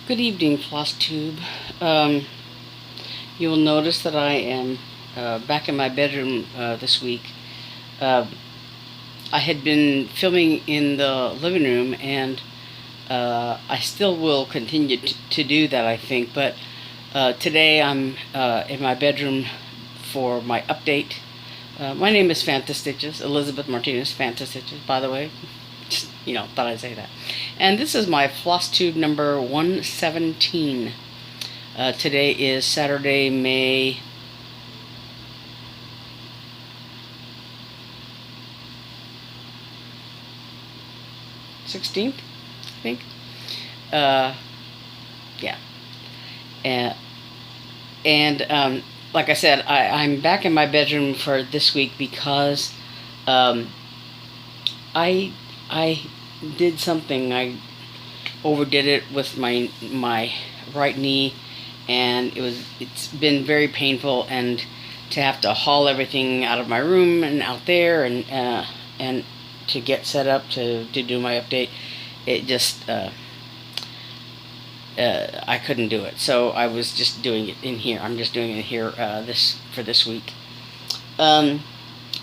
Good evening, Flosstube. Um, you'll notice that I am back in my bedroom this week. Uh, I had been filming in the living room, and I still will continue to do that, I think. But today I'm in my bedroom for my update. My name is phantastitches, Elizabeth Martinez, phantastitches, by the way. Just, thought I'd say that. And this is my Flosstube number 117. Today is Saturday, May 16th, I think. Yeah. And, like I said, I'm back in my bedroom for this week because I did something. I overdid it with my right knee, and it's been very painful, and to have to haul everything out of my room and out there, and to get set up to do my update, it just I couldn't do it. So I was just doing it in here. I'm just doing it here for this week.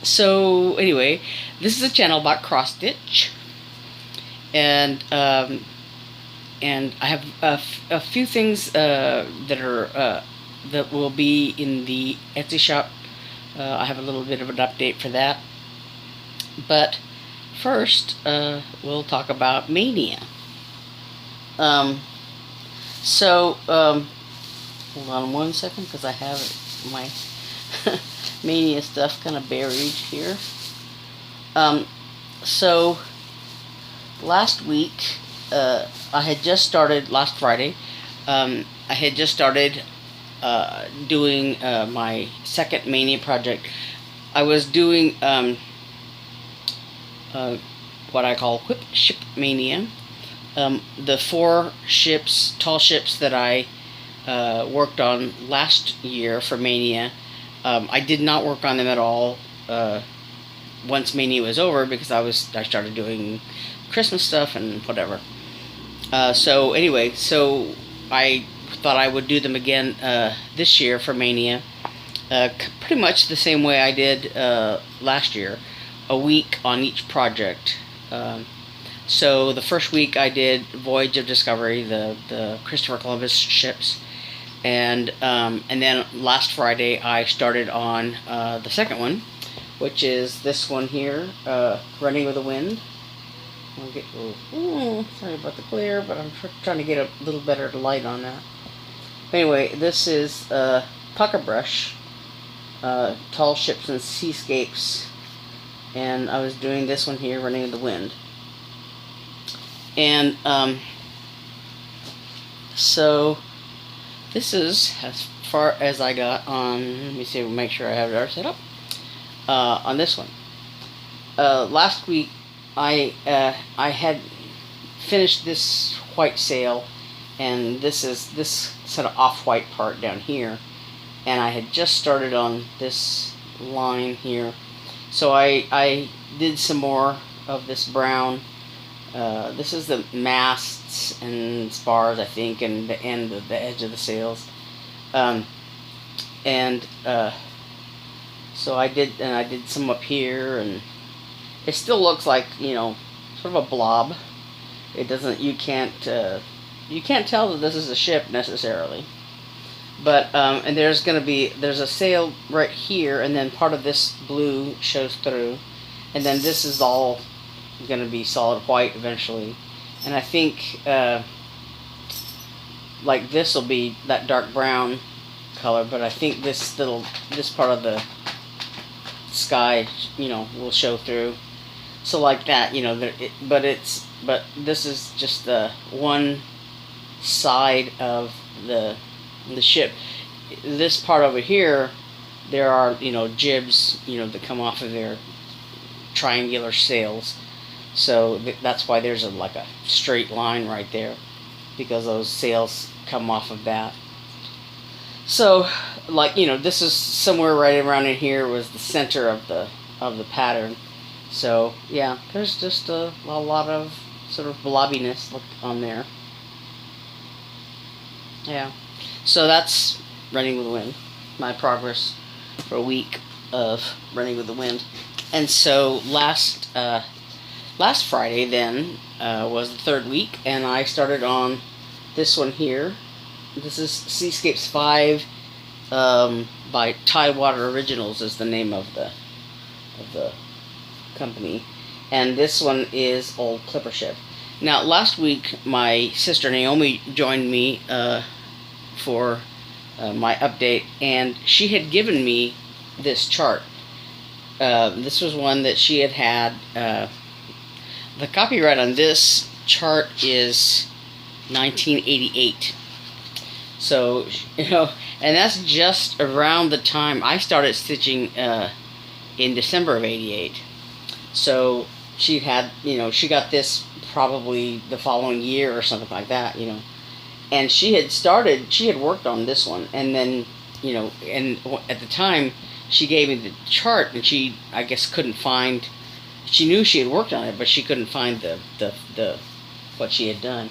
So anyway, this is a channel about cross stitch, and I have a few things that will be in the Etsy shop. I have a little bit of an update for that, but first we'll talk about Maynia. Hold on one second, because I have my Maynia stuff kind of buried here. So last week, I had just started, last Friday, I had just started doing my second Maynia project. I was doing what I call whip ship Maynia. The 4 ships, tall ships that I worked on last year for Maynia, I did not work on them at all once Maynia was over, because I started doing Christmas stuff and whatever. So anyway, so I thought I would do them again this year for Maynia, pretty much the same way I did last year, a week on each project. So the first week I did Voyage of Discovery, the Christopher Columbus ships, and then last Friday I started on the second one, which is this one here, Running with the Wind. Sorry about the glare, but I'm trying to get a little better light on that. Anyway, this is Pucker Brush, Tall Ships and Seascapes, and I was doing this one here, Running with the Wind. And so this is as far as I got on. Let me see, make sure I have it all set up on this one. Last week I had finished this white sail, and this is this sort of off-white part down here, and I had just started on this line here. So I did some more of this brown. This is the masts and spars, I think, and the end of the edge of the sails. So I did some up here, and it still looks like, sort of a blob. It doesn't, you can't tell that this is a ship necessarily. But and there's a sail right here, and then part of this blue shows through, and then this is all going to be solid white eventually. And I think like this will be that dark brown color, but I think this part of the sky will show through. So like that, but this is just the one side of the ship. This part over here, there are jibs that come off of their triangular sails. So that's why there's like a straight line right there, because those sails come off of that. So like this is somewhere right around in here was the center of the pattern. So yeah, there's just a lot of sort of blobbiness on there. Yeah. So that's Running with the Wind. My progress for a week of Running with the Wind. And so last Friday then was the third week, and I started on this one here. This is Seascapes 5 by Tidewater Originals is the name of the company, and this one is Old Clipper Ship. Now, last week my sister Naomi joined me for my update, and she had given me this chart. This was one that she had. The copyright on this chart is 1988. So, and that's just around the time I started stitching in December of '88. So she had, she got this probably the following year or something like that, And she had worked on this one, and then, and at the time she gave me the chart, and she, I guess, couldn't find. She knew she had worked on it, but she couldn't find the what she had done.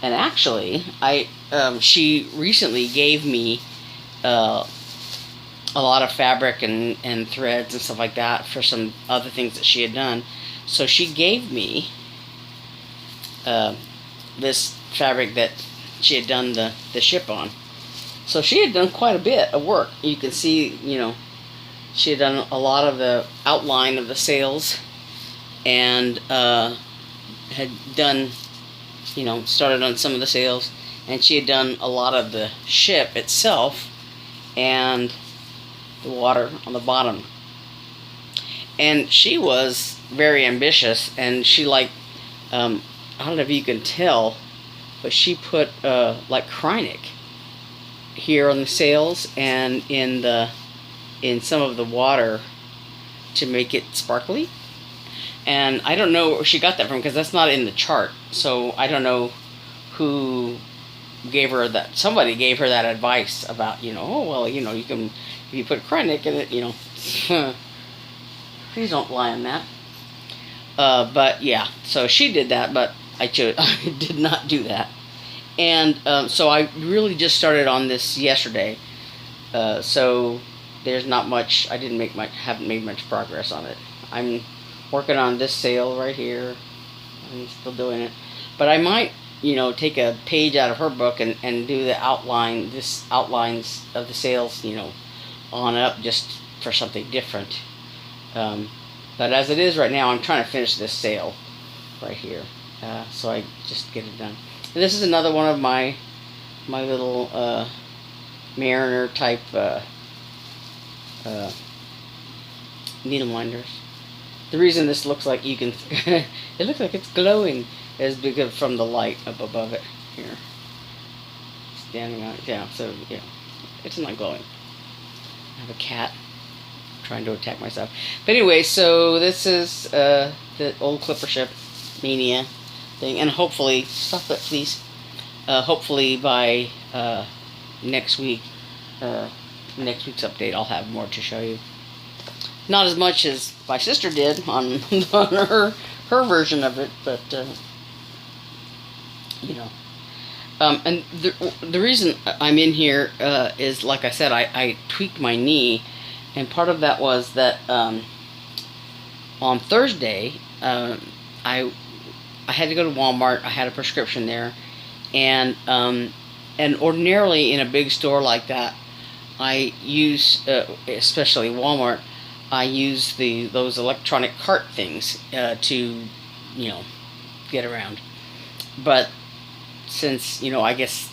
And actually, she recently gave me a lot of fabric and threads and stuff like that for some other things that she had done. So she gave me this fabric that she had done the ship on. So she had done quite a bit of work. You can see, she had done a lot of the outline of the sails, and had done, started on some of the sails, and she had done a lot of the ship itself and the water on the bottom. And she was very ambitious, and she I don't know if you can tell, but she put like Krynic here on the sails and in some of the water to make it sparkly. And I don't know where she got that from, because that's not in the chart. So I don't know who gave her that. Somebody gave her that advice about, oh, well, you can, if you put Krynic in it, please don't lie on that. But yeah, so she did that, but I did not do that. And so I really just started on this yesterday. So there's not much, haven't made much progress on it. I'm working on this sail right here. I'm still doing it. But I might, take a page out of her book and do the outlines of the sails, on up, just for something different. But as it is right now, I'm trying to finish this sail right here. So I just get it done. And this is another one of my little Mariner type needle minders. The reason this looks like it looks like it's glowing is because from the light up above it here. Standing on it, yeah, so yeah, it's not glowing. I have a cat trying to attack myself. But anyway, so this is the Old Clipper Ship Maynia thing, and hopefully, stop it please, hopefully by next week's update I'll have more to show you. Not as much as my sister did on her version of it, but and the reason I'm in here is, like I said, I tweaked my knee, and part of that was that on Thursday I had to go to Walmart. I had a prescription there, and ordinarily in a big store like that, I use especially Walmart, I use those electronic cart things to, get around. But since, I guess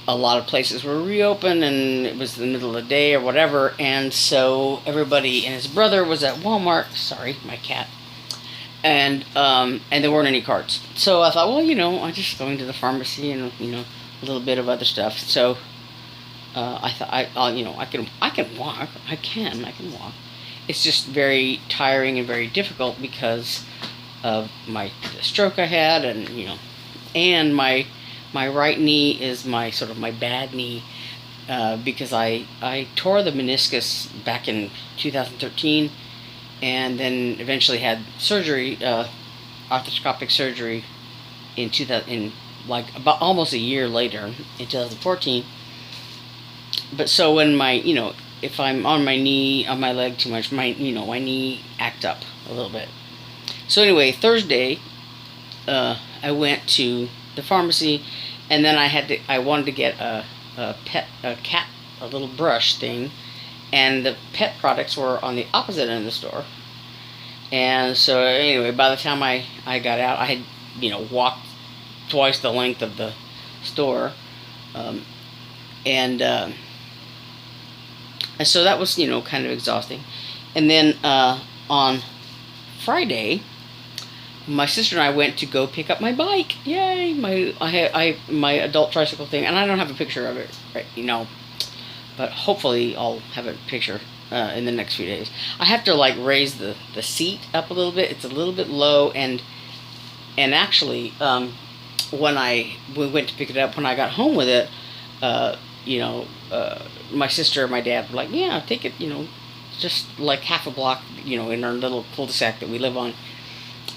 a lot of places were reopened and it was the middle of the day or whatever, and so everybody and his brother was at Walmart. Sorry, my cat. And there weren't any carts. So I thought, well, I'm just going to the pharmacy and, a little bit of other stuff. So I thought, I can walk. I can walk. It's just very tiring and very difficult because of the stroke I had, and my right knee is my bad knee, because I tore the meniscus back in 2013, and then eventually had surgery, arthroscopic surgery in like about almost a year later in 2014. But so when my, if I'm on my knee, on my leg too much, my knee acts up a little bit. So anyway, Thursday, I went to the pharmacy, and then I wanted to get a little brush thing, and the pet products were on the opposite end of the store. And so anyway, by the time I got out, I had, walked twice the length of the store, and so that was, kind of exhausting. And then on Friday, my sister and I went to go pick up my bike. Yay! My adult tricycle thing, and I don't have a picture of it, right, but hopefully I'll have a picture in the next few days. I have to like raise the seat up a little bit. It's a little bit low, and actually, when we went to pick it up, when I got home with it, my sister and my dad were like, yeah, take it, just like half a block, in our little cul-de-sac that we live on.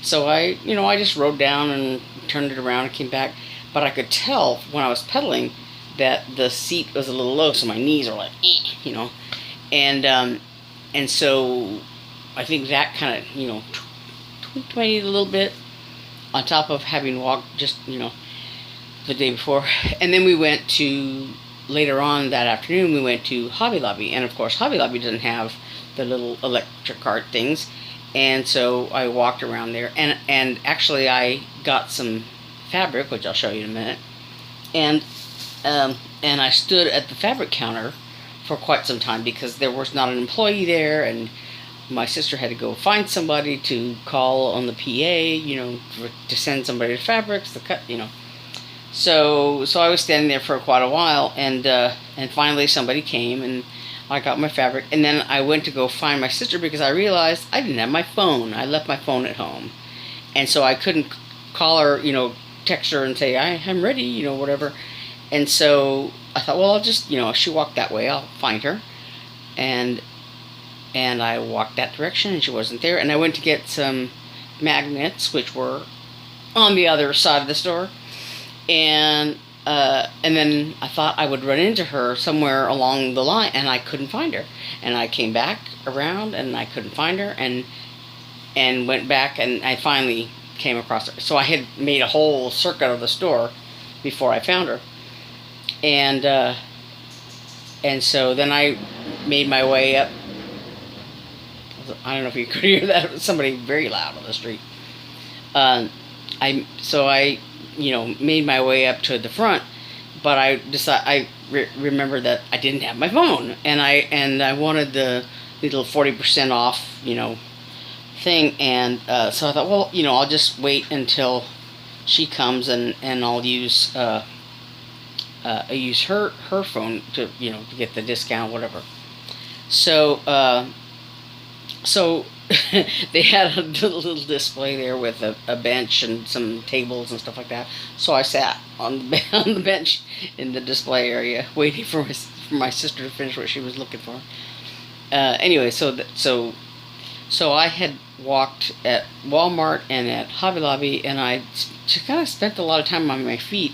So I just rode down and turned it around and came back. But I could tell when I was pedaling that the seat was a little low, so my knees are like, and so I think that kind of, tweaked my knee a little bit, on top of having walked just, the day before. And then we went to, later on that afternoon, we went to Hobby Lobby. And of course, Hobby Lobby doesn't have the little electric cart things. And so I walked around there, and actually I got some fabric, which I'll show you in a minute, and I stood at the fabric counter for quite some time because there was not an employee there, and my sister had to go find somebody to call on the PA, to send somebody the fabrics, the cut, So I was standing there for quite a while, and finally somebody came, and I got my fabric, and then I went to go find my sister because I realized I didn't have my phone. I left my phone at home, and so I couldn't call her, text her and say, I'm ready, whatever. And so I thought, well, I'll just, she walked that way, I'll find her. And I walked that direction, and she wasn't there. And I went to get some magnets, which were on the other side of the store. And then I thought I would run into her somewhere along the line, and I couldn't find her. And I came back around, and I couldn't find her, and went back, and I finally came across her. So I had made a whole circuit of the store before I found her. And so then I made my way up. I don't know if you could hear that. It was somebody very loud on the street. I made my way up to the front, but I remembered that I didn't have my phone, and I wanted the little 40% off, thing, and so I thought, well, I'll just wait until she comes, and I'll use her phone to to get the discount, whatever. So they had a little display there with a bench and some tables and stuff like that. So I sat on the bench in the display area, waiting for my sister to finish what she was looking for. Anyway, so I had walked at Walmart and at Hobby Lobby, and I just kind of spent a lot of time on my feet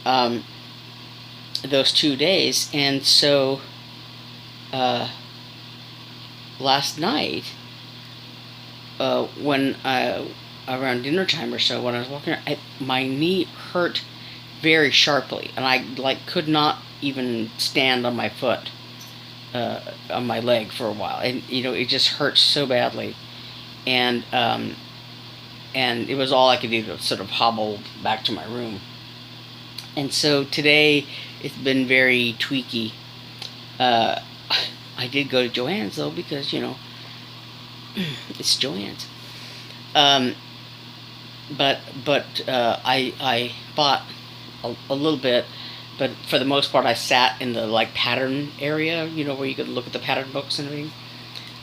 those 2 days. And so last night, when around dinner time or so, when I was walking around, my knee hurt very sharply, and I could not even stand on my foot, on my leg for a while, and it just hurt so badly, and it was all I could do to sort of hobble back to my room. And so today it's been very tweaky. I did go to Joann's though, because it's Joann's. But I bought a little bit, but for the most part I sat in the pattern area, where you could look at the pattern books and everything.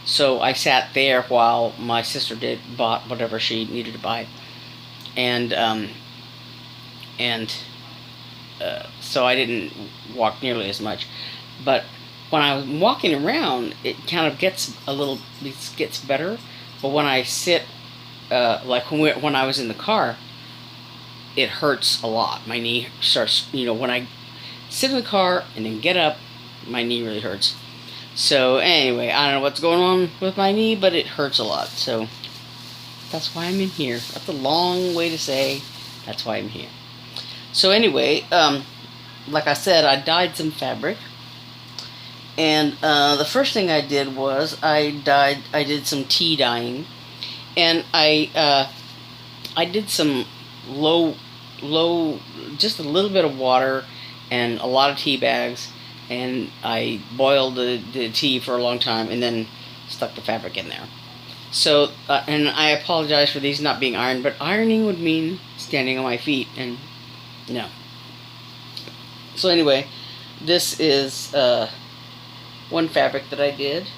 So I sat there while my sister bought whatever she needed to buy, and so I didn't walk nearly as much. But when I was walking around, it kind of gets better. But when I sit, when I was in the car, it hurts a lot. My knee starts, when I sit in the car and then get up, my knee really hurts. So anyway, I don't know what's going on with my knee, but it hurts a lot. So that's why I'm in here. That's a long way to say that's why I'm here. So anyway, like I said, I dyed some fabric. And the first thing I did was I did some tea dyeing. And I did some low, just a little bit of water and a lot of tea bags, and I boiled the tea for a long time and then stuck the fabric in there. So, and I apologize for these not being ironed, but ironing would mean standing on my feet, and no. So anyway, this is one fabric that I did.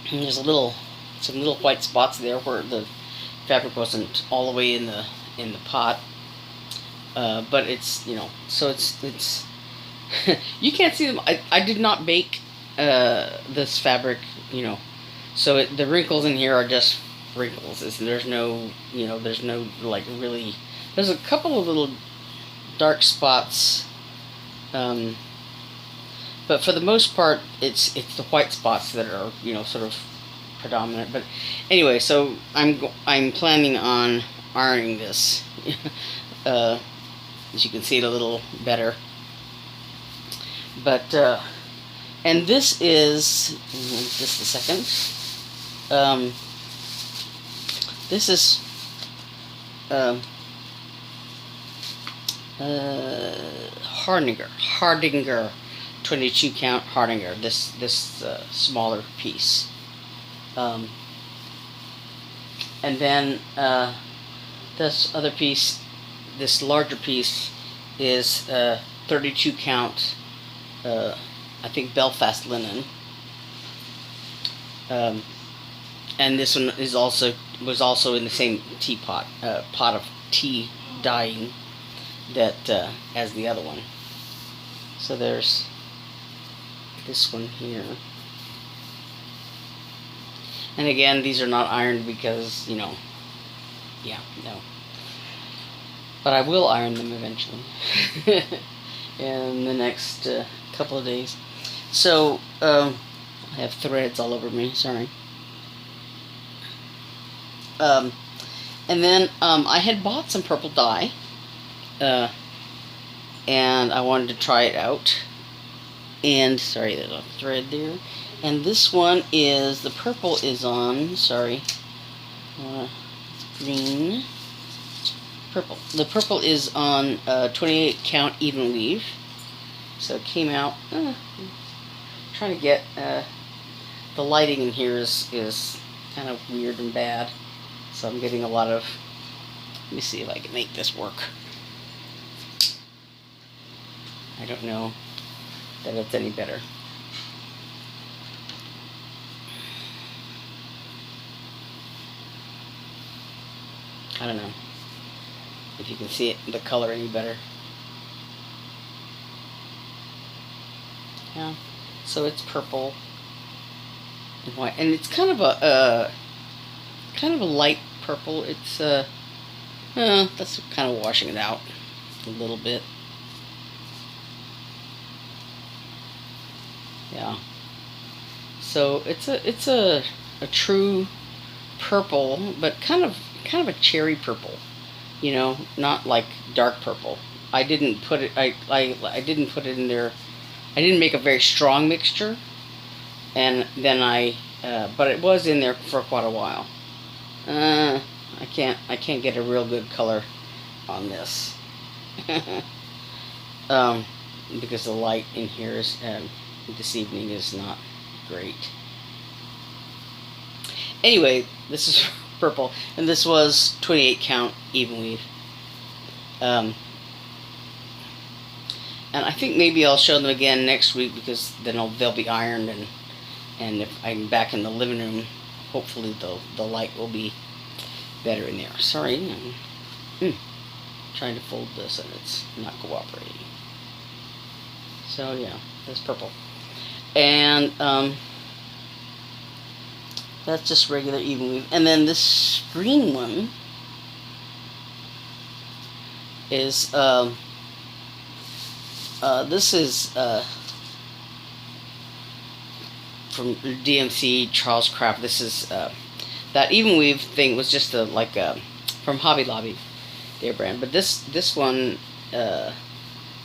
And there's some little white spots there where the fabric wasn't all the way in the pot, but it's so it's you can't see them. I did not bake this fabric, so the wrinkles in here are just wrinkles. There's no like really. There's a couple of little dark spots, but for the most part, it's the white spots that are sort of predominant. But anyway, so I'm planning on ironing this, as you can see it a little better. But and this is just a second. This is Hardinger 22 count Hardinger. This smaller piece. And then this other piece, this larger piece, is 32 count, I think Belfast linen. And this one was also in the same teapot, pot of tea dyeing that as the other one. So there's this one here. And again, these are not ironed because, yeah, no. But I will iron them eventually in the next couple of days. So, I have threads all over me, sorry. And then I had bought some purple dye, and I wanted to try it out. And, sorry, there's a thread there. And this one is, the purple is on, sorry, it's green, purple. The purple is on 28 count even weave. So it came out, trying to get, the lighting in here is kind of weird and bad. So I'm getting a lot of, let me see if I can make this work. I don't know that it's any better. I don't know if you can see it, the color any better. Yeah, so it's purple and white, and it's kind of a light purple. It's that's kind of washing it out a little bit. Yeah. So it's a true purple, but kind of a cherry purple, not like dark purple. I didn't put it. I didn't put it in there. I didn't make a very strong mixture, and then but it was in there for quite a while. I can't get a real good color on this, because the light in here is this evening is not great. Anyway, this is purple, and this was 28 count even weave. And I think maybe I'll show them again next week, because then they'll be ironed, and if I'm back in the living room, hopefully the light will be better in there. Sorry, I'm trying to fold this and it's not cooperating. So yeah, that's purple. And that's just regular even weave. And then this green one is this is from DMC Charles Craft. This is that Even Weave thing was just from Hobby Lobby, their brand. But this one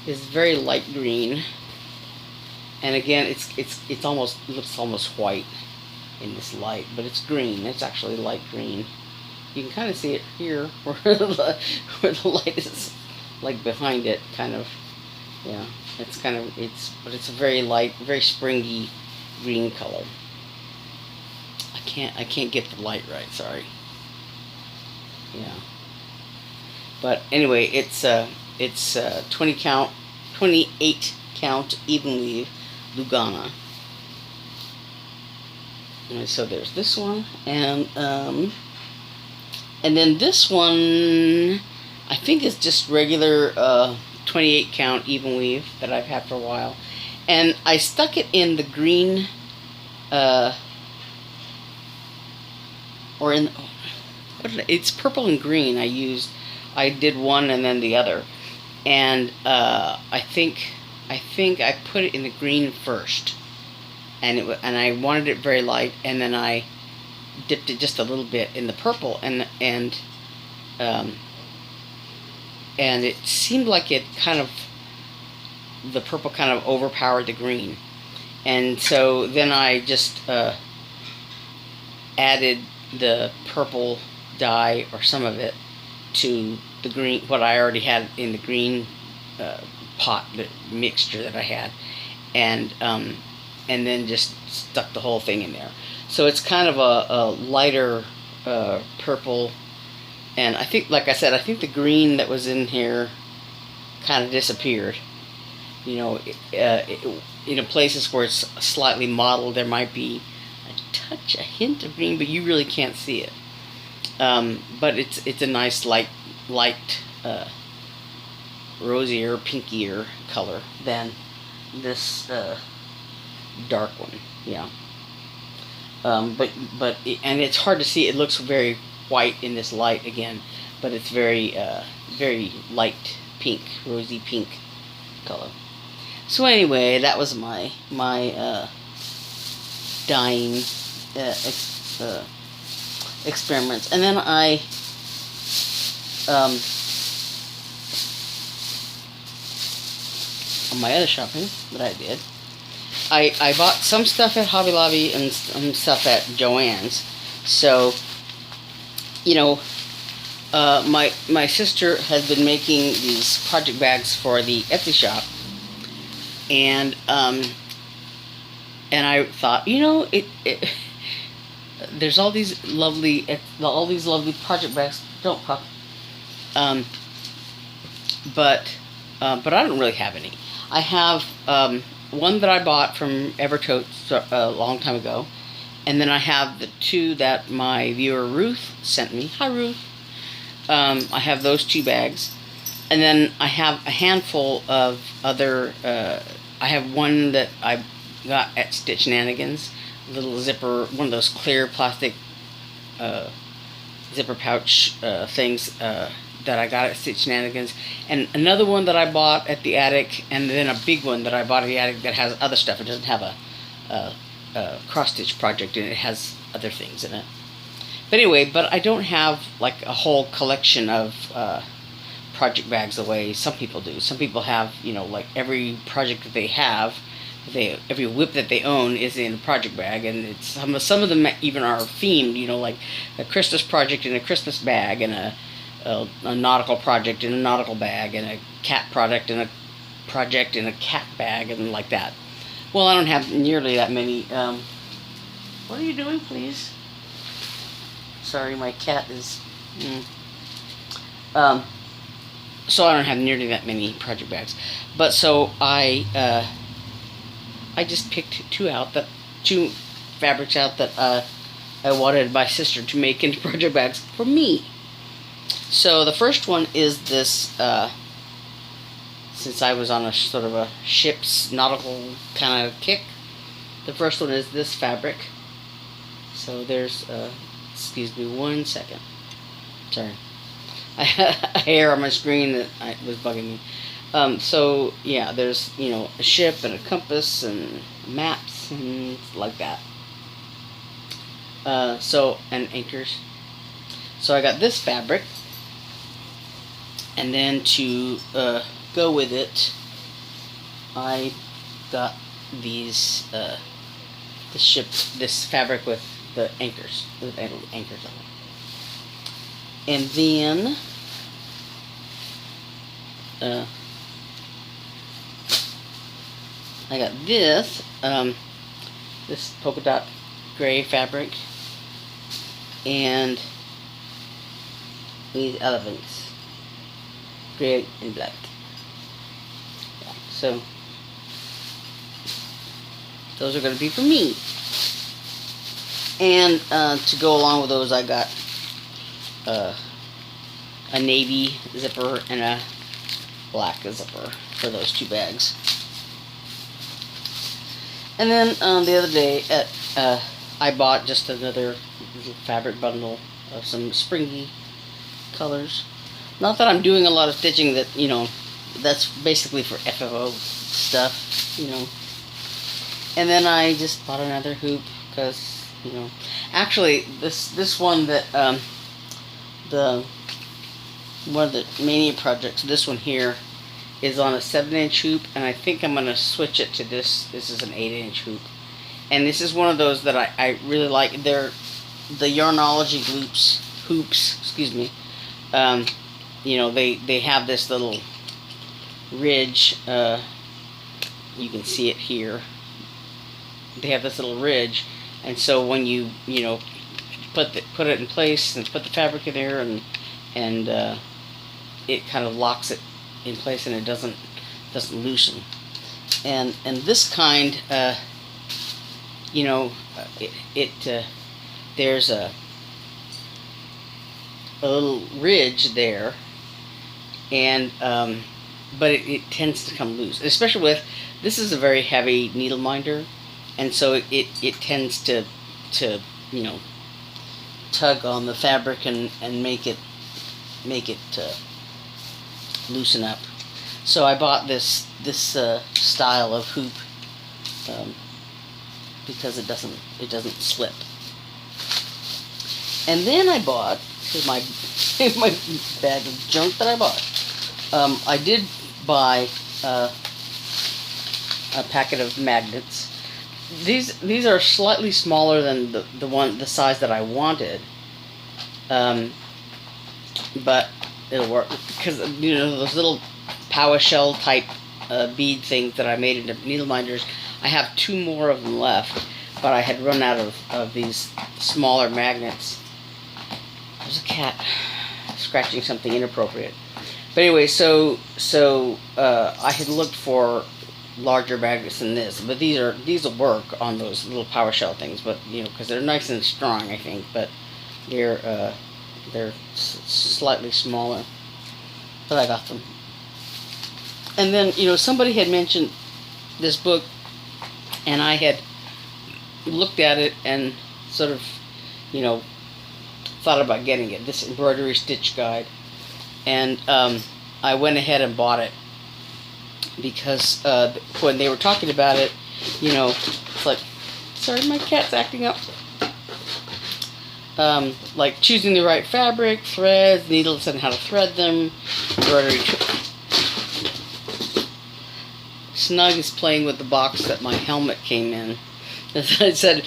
is very light green, and again, it looks almost white in this light, but it's green. It's actually light green. You can kind of see it here where the light is like behind it, kind of. Yeah, but it's a very light, very springy green color. I can't get the light right. Sorry. Yeah. But anyway, it's 28 count even weave Lugana. And so there's this one, and then this one I think is just regular 28 count even weave that I've had for a while, and I stuck it in the green it's purple and green. I did one and then the other, and I think I put it in the green first, and I wanted it very light, and then I dipped it just a little bit in the purple, and it seemed like the purple kind of overpowered the green, and so then I just added the purple dye, or some of it, to the green, what I already had in the green pot, the mixture that I had, and then just stuck the whole thing in there. So it's kind of a lighter purple, and I think, like I said, I think the green that was in here kind of disappeared. You know, in places where it's slightly mottled, there might be a hint of green, but you really can't see it. But it's a nice light rosier, pinkier color than this dark one. Yeah. And it's hard to see. It looks very white in this light again, but it's very light pink, rosy pink color. So anyway, that was my dyeing experiments, and then on my other shopping that I did, I bought some stuff at Hobby Lobby and some stuff at Joann's. So, you know, my sister has been making these project bags for the Etsy shop, and I thought, you know, there's all these lovely project bags. Don't puff. But I don't really have any. I have one that I bought from Evertote a long time ago, and then I have the two that my viewer Ruth sent me. Hi, Ruth. I have those 2 bags, and then I have a handful of other. I have one that I got at Stitchnanigans, little zipper, one of those clear plastic zipper pouch things that I got at Stitchnanigans, and another one that I bought at the attic, and then a big one that I bought at the attic that has other stuff. It doesn't have a cross-stitch project in it. It has other things in it. But anyway, but I don't have like a whole collection of project bags the way some people do. Some people have, you know, like every project that they have, every whip that they own is in a project bag, and it's some of them even are themed, you know, like a Christmas project in a Christmas bag, and a nautical project in a nautical bag, and a cat project in a cat bag, and like that. Well, I don't have nearly that many. What are you doing, please? Sorry, my cat is. So I don't have nearly that many project bags, but so I just picked two fabrics out that I wanted my sister to make into project bags for me. So the first one is this, since I was on a sort of a ship's nautical kind of kick, the first one is this fabric. So there's, excuse me 1 second, sorry. I had a hair on my screen that was bugging me. So yeah, there's a ship and a compass and maps and like that. And anchors. So I got this fabric, and then to go with it, I got these this fabric with the anchors, anchors on it, and then I got this this polka dot gray fabric and these elephants, gray and black. Yeah, so those are going to be for me. And to go along with those, I got a navy zipper and a black zipper for those 2 bags. And then the other day, I bought just another fabric bundle of some springy colors. Not that I'm doing a lot of stitching, that that's basically for FFO stuff, And then I just bought another hoop because actually this one that one of the Maynia projects, this one here, is on a 7-inch hoop, and I think I'm gonna switch it to this. This is an 8-inch hoop, and this is one of those that I really like. They're the Yarnology hoops. Excuse me. They have this little ridge. You can see it here. They have this little ridge, and so when you put it in place and put the fabric in there, and it kind of locks it in place, and it doesn't loosen. And this kind, there's a little ridge there, and but it tends to come loose, especially with this is a very heavy needle minder, and so it tends to tug on the fabric and make it loosen up. So I bought this style of hoop because it doesn't slip. And then I bought, here's my bag of junk that I bought. I did buy a packet of magnets. These are slightly smaller than the size that I wanted, but it'll work because those little power shell type bead things that I made into needle minders. I have 2 more of them left, but I had run out of these smaller magnets. There's a cat scratching something inappropriate. But anyway, so I had looked for larger magnets than this, but these will work on those little power shell things. But because they're nice and strong, I think. But they're slightly smaller. But I got them. And then somebody had mentioned this book, and I had looked at it and sort of thought about getting it. This embroidery stitch guide, and I went ahead and bought it because when they were talking about it, it's like, sorry, my cat's acting up. Like choosing the right fabric, threads, needles, and how to thread them. Embroidery. Snug is playing with the box that my helmet came in. As I said,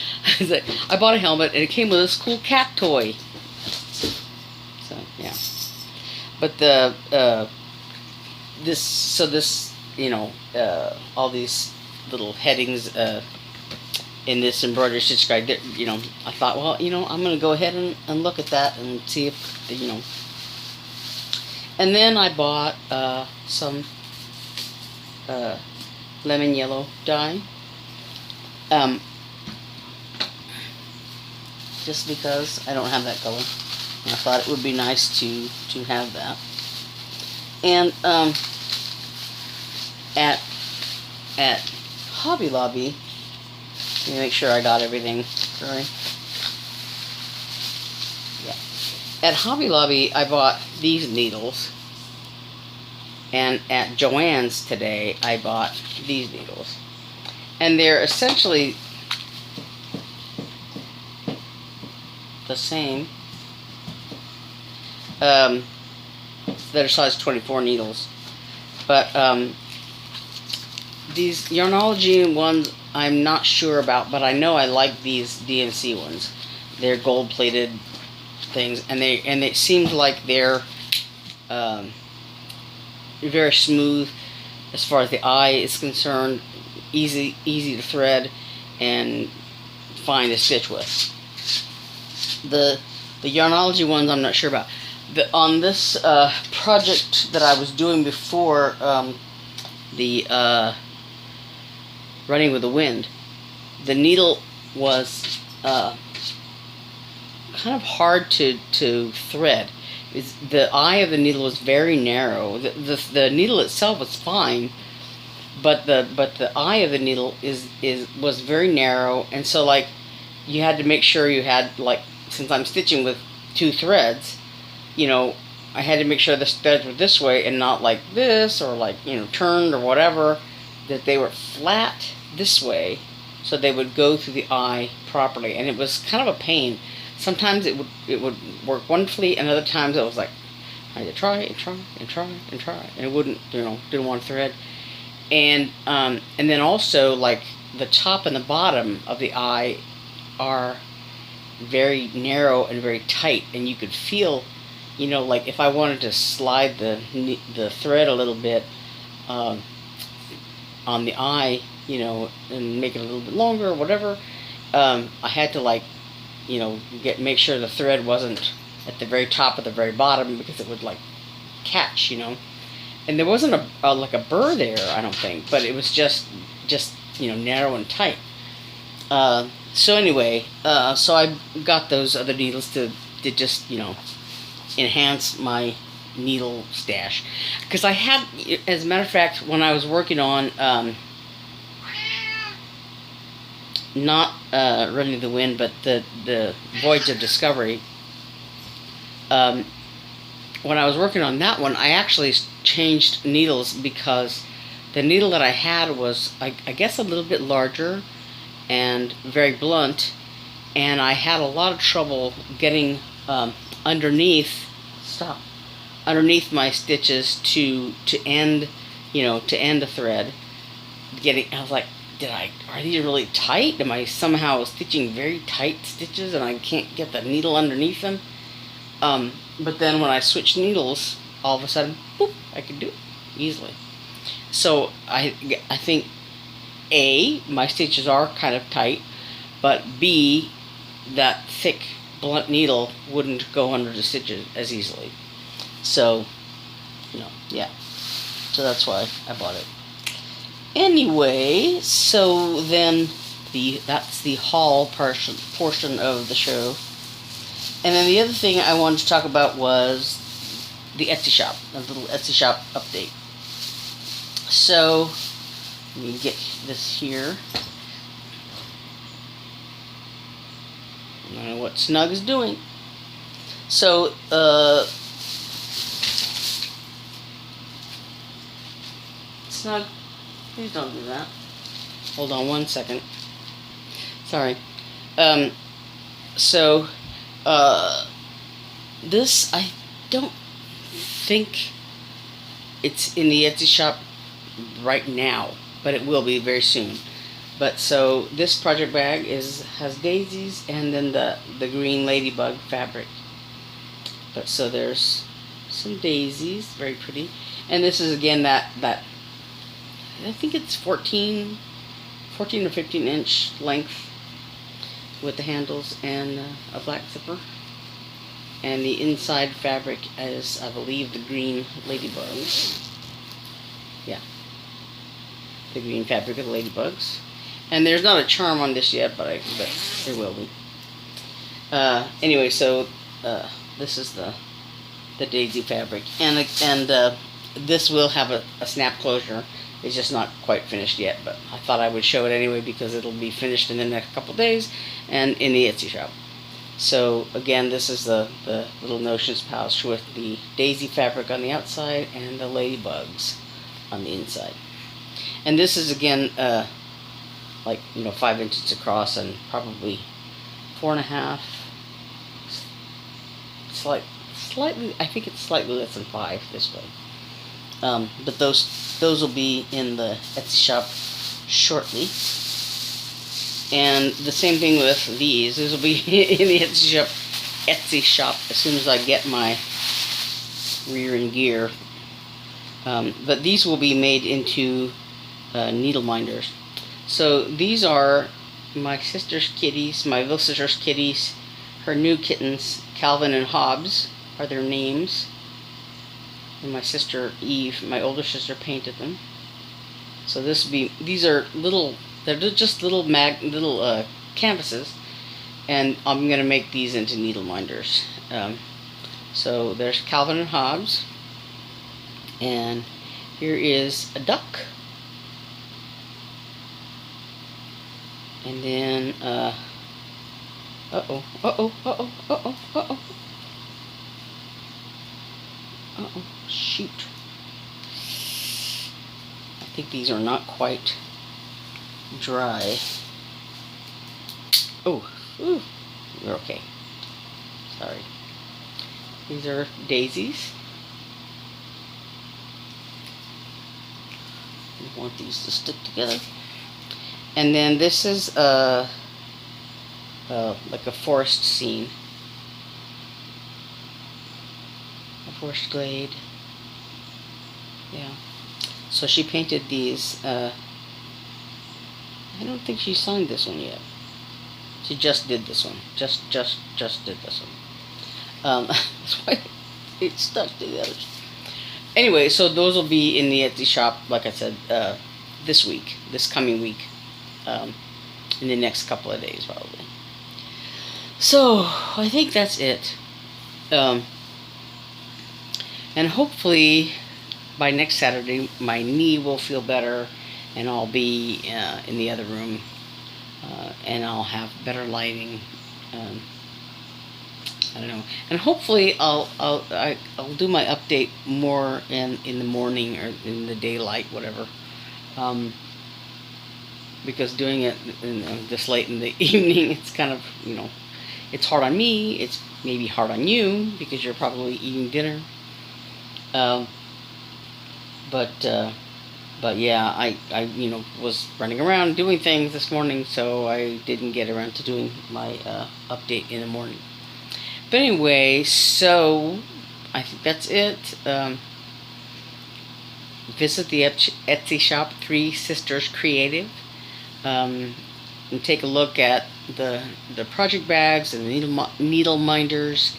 I bought a helmet and it came with this cool cat toy. So yeah, but all these little headings in this embroidery stitch guide, I thought, well, I'm going to go ahead and look at that and see if, And then I bought some lemon yellow dye. Just because I don't have that color. And I thought it would be nice to have that. And at Hobby Lobby, let me make sure I got everything. Sorry. Yeah. At Hobby Lobby, I bought these needles, and at Joann's today, I bought these needles. And they're essentially the same. They're size 24 needles. But these Yarnology ones, I'm not sure about, but I know I like these DMC ones. They're gold-plated things, and it seems like they're very smooth as far as the eye is concerned, easy to thread, and fine to stitch with. The Yarnology ones I'm not sure about. On this project that I was doing before, the Running with the Wind, the needle was kind of hard to thread. The eye of the needle was very narrow. The needle itself was fine, but the eye of the needle was very narrow, and so like you had to make sure you had, like, since I'm stitching with 2 threads, you know, I had to make sure the threads were this way and not like this, or like, you know, turned or whatever, that they were flat this way so they would go through the eye properly. And it was kind of a pain. Sometimes it would work wonderfully, and other times it was like I had to try and try and try and try, and it wouldn't, you know, didn't want to thread. And then also, like, the top and the bottom of the eye are very narrow and very tight, and you could feel, you know, like if I wanted to slide the thread a little bit on the eye, you know, and make it a little bit longer or whatever, I had to, like, you know, make sure the thread wasn't at the very top or the very bottom, because it would, like, catch, you know. And there wasn't like a burr there, I don't think, but it was just you know, narrow and tight. So anyway, so I got those other needles to just, you know, enhance my needle stash. Because I had, as a matter of fact, when I was working on not Running with the Wind, but the Voyage of Discovery, when I was working on that one, I actually changed needles, because the needle that I had was, I guess, a little bit larger and very blunt, and I had a lot of trouble getting underneath my stitches to end, you know, to end a thread. I was like, are these really tight? Am I somehow stitching very tight stitches and I can't get the needle underneath them? But then when I switched needles, all of a sudden, boop, I could do it easily. So I think, A, my stitches are kind of tight, but B, that thick, blunt needle wouldn't go under the stitches as easily. So, you know, yeah. So that's why I bought it. Anyway, so then that's the haul portion of the show. And then the other thing I wanted to talk about was the Etsy shop, a little Etsy shop update. So, let me get this here. I don't know what Snug is doing. So, Snug, please don't do that. Hold on one second. Sorry. So, this, I don't think it's in the Etsy shop right now, but it will be very soon. But so this project bag has daisies and then the green ladybug fabric. But so there's some daisies, very pretty. And this is again that I think it's 14 or 15 inch length with the handles and a black zipper. And the inside fabric is, I believe, the green ladybugs. Yeah. The green fabric of the ladybugs. And there's not a charm on this yet, but there will be. Anyway, so this is the daisy fabric. And this will have a snap closure. It's just not quite finished yet, but I thought I would show it anyway because it'll be finished in the next couple days and in the Etsy shop. So again, this is the little notions pouch with the daisy fabric on the outside and the ladybugs on the inside. And this is again like 5 inches across and probably 4.5. Slightly, I think it's slightly less than 5 this way. But those will be in the Etsy shop shortly. And the same thing with these. These will be in the Etsy shop as soon as I get my rear in gear. But these will be made into needle minders. So these are my sister's kitties, my little sister's kitties, her new kittens. Calvin and Hobbes are their names. And my sister Eve, my older sister, painted them. So these are little. They're just little canvases, and I'm going to make these into needle minders. So there's Calvin and Hobbes, and here is a duck, and then shoot. I think these are not quite dry. Oh, ooh, you're okay. Sorry. These are daisies. We want these to stick together. And then this is like a forest scene. A forest glade. Yeah. So she painted these. I don't think she signed this one yet. She just did this one. Just did this one. That's why it stuck to the others. Anyway, so those will be in the Etsy shop, like I said, this coming week, in the next couple of days probably. So I think that's it. And hopefully by next Saturday my knee will feel better, and I'll be in the other room, and I'll have better lighting. I don't know, and hopefully I'll do my update more in the morning or in the daylight, whatever. Because doing it this late in the evening, it's kind of it's hard on me. It's maybe hard on you because you're probably eating dinner. But yeah, I was running around doing things this morning, so I didn't get around to doing my update in the morning. But anyway, so I think that's it. Visit the Etsy shop, Three Sisters Creative, and take a look at the project bags and the needle minders,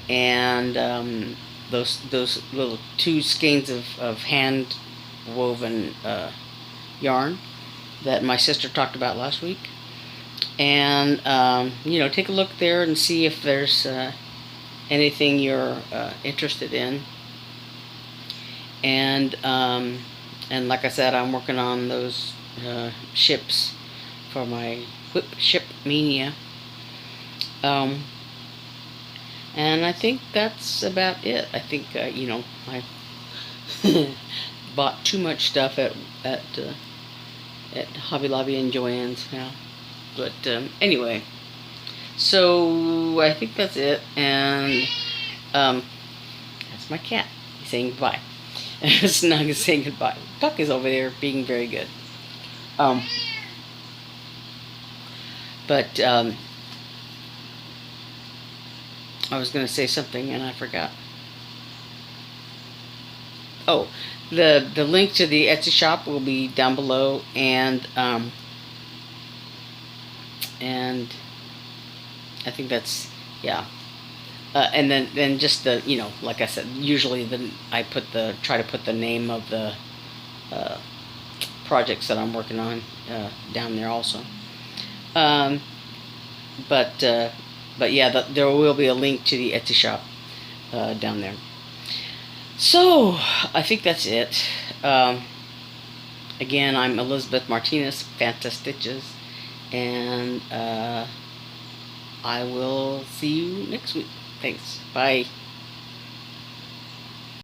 and those little 2 skeins of hand woven yarn that my sister talked about last week. And take a look there and see if there's anything you're interested in. And like I said, I'm working on those ships for my whip ship Maynia. And I think that's about it. I think I bought too much stuff at Hobby Lobby and Joann's now. But anyway, so I think that's it, and that's my cat. He's saying goodbye. Snug is saying goodbye. Puck is over there being very good. But I was going to say something and I forgot. Oh, the link to the Etsy shop will be down below, and I think that's, yeah. And then just the, like I said, usually I try to put the name of the projects that I'm working on down there also. But yeah, there will be a link to the Etsy shop down there. So I think that's it. Again, I'm Elizabeth Martinez, phantastitches, and I will see you next week. Thanks. Bye.